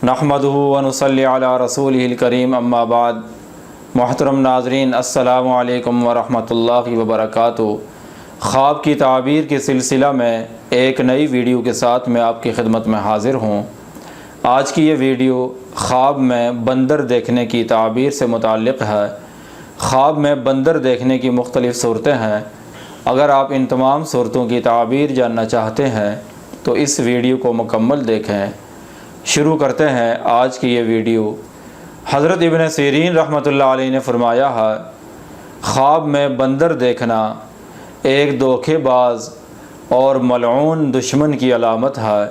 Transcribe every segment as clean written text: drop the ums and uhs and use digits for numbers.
نحمدہ ونصلی علی رسولہ الکریم اما بعد۔ محترم ناظرین، السلام علیکم ورحمۃ اللہ وبرکاتہ۔ خواب کی تعبیر کے سلسلہ میں ایک نئی ویڈیو کے ساتھ میں آپ کی خدمت میں حاضر ہوں۔ آج کی یہ ویڈیو خواب میں بندر دیکھنے کی تعبیر سے متعلق ہے۔ خواب میں بندر دیکھنے کی مختلف صورتیں ہیں۔ اگر آپ ان تمام صورتوں کی تعبیر جاننا چاہتے ہیں تو اس ویڈیو کو مکمل دیکھیں۔ شروع کرتے ہیں آج کی یہ ویڈیو۔ حضرت ابن سیرین رحمۃ اللہ علیہ نے فرمایا ہے، خواب میں بندر دیکھنا ایک دھوکے باز اور ملعون دشمن کی علامت ہے۔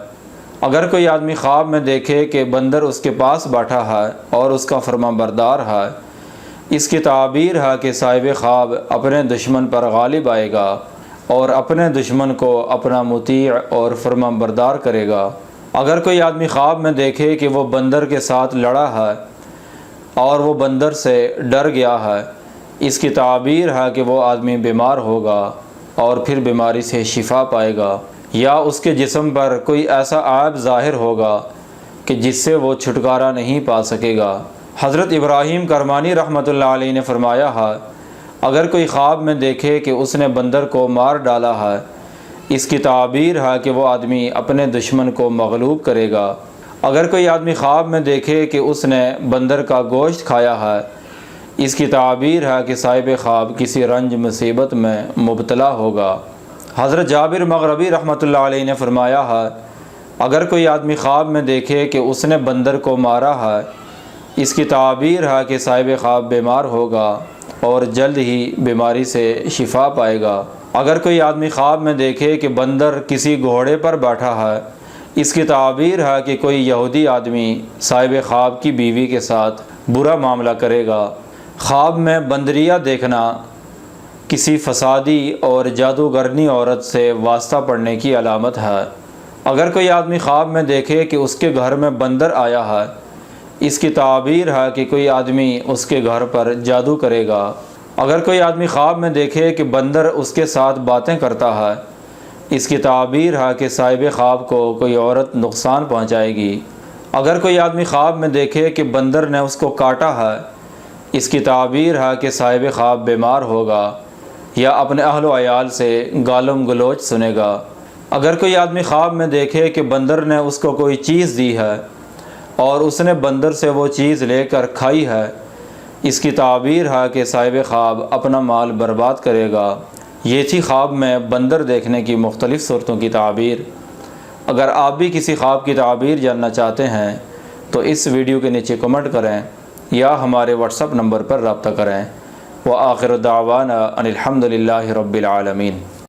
اگر کوئی آدمی خواب میں دیکھے کہ بندر اس کے پاس بیٹھا ہے اور اس کا فرما بردار ہے، اس کی تعبیر ہے کہ صاحب خواب اپنے دشمن پر غالب آئے گا اور اپنے دشمن کو اپنا مطیع اور فرما بردار کرے گا۔ اگر کوئی آدمی خواب میں دیکھے کہ وہ بندر کے ساتھ لڑا ہے اور وہ بندر سے ڈر گیا ہے، اس کی تعبیر ہے کہ وہ آدمی بیمار ہوگا اور پھر بیماری سے شفا پائے گا، یا اس کے جسم پر کوئی ایسا عیب ظاہر ہوگا کہ جس سے وہ چھٹکارا نہیں پا سکے گا۔ حضرت ابراہیم کرمانی رحمۃ اللہ علیہ نے فرمایا ہے، اگر کوئی خواب میں دیکھے کہ اس نے بندر کو مار ڈالا ہے، اس کی تعبیر ہے کہ وہ آدمی اپنے دشمن کو مغلوب کرے گا۔ اگر کوئی آدمی خواب میں دیکھے کہ اس نے بندر کا گوشت کھایا ہے، اس کی تعبیر ہے کہ صاحب خواب کسی رنج مصیبت میں مبتلا ہوگا۔ حضرت جابر مغربی رحمۃ اللہ علیہ نے فرمایا ہے، اگر کوئی آدمی خواب میں دیکھے کہ اس نے بندر کو مارا ہے، اس کی تعبیر ہے کہ صاحب خواب بیمار ہوگا اور جلد ہی بیماری سے شفا پائے گا۔ اگر کوئی آدمی خواب میں دیکھے کہ بندر کسی گھوڑے پر بیٹھا ہے، اس کی تعبیر ہے کہ کوئی یہودی آدمی صاحب خواب کی بیوی کے ساتھ برا معاملہ کرے گا۔ خواب میں بندریہ دیکھنا کسی فسادی اور جادوگرنی عورت سے واسطہ پڑنے کی علامت ہے۔ اگر کوئی آدمی خواب میں دیکھے کہ اس کے گھر میں بندر آیا ہے، اس کی تعبیر ہے کہ کوئی آدمی اس کے گھر پر جادو کرے گا۔ اگر کوئی آدمی خواب میں دیکھے کہ بندر اس کے ساتھ باتیں کرتا ہے، اس کی تعبیر ہے کہ صاحب خواب کو کوئی عورت نقصان پہنچائے گی۔ اگر کوئی آدمی خواب میں دیکھے کہ بندر نے اس کو کاٹا ہے، اس کی تعبیر ہے کہ صاحب خواب بیمار ہوگا یا اپنے اہل و عیال سے گالم گلوچ سنے گا۔ اگر کوئی آدمی خواب میں دیکھے کہ بندر نے اس کو کوئی چیز دی ہے اور اس نے بندر سے وہ چیز لے کر کھائی ہے، اس کی تعبیر ہے کہ صاحب خواب اپنا مال برباد کرے گا۔ یہ تھی خواب میں بندر دیکھنے کی مختلف صورتوں کی تعبیر۔ اگر آپ بھی کسی خواب کی تعبیر جاننا چاہتے ہیں تو اس ویڈیو کے نیچے کمنٹ کریں یا ہمارے واٹس ایپ نمبر پر رابطہ کریں۔ وآخر دعوانا ان الحمد للہ رب العالمین۔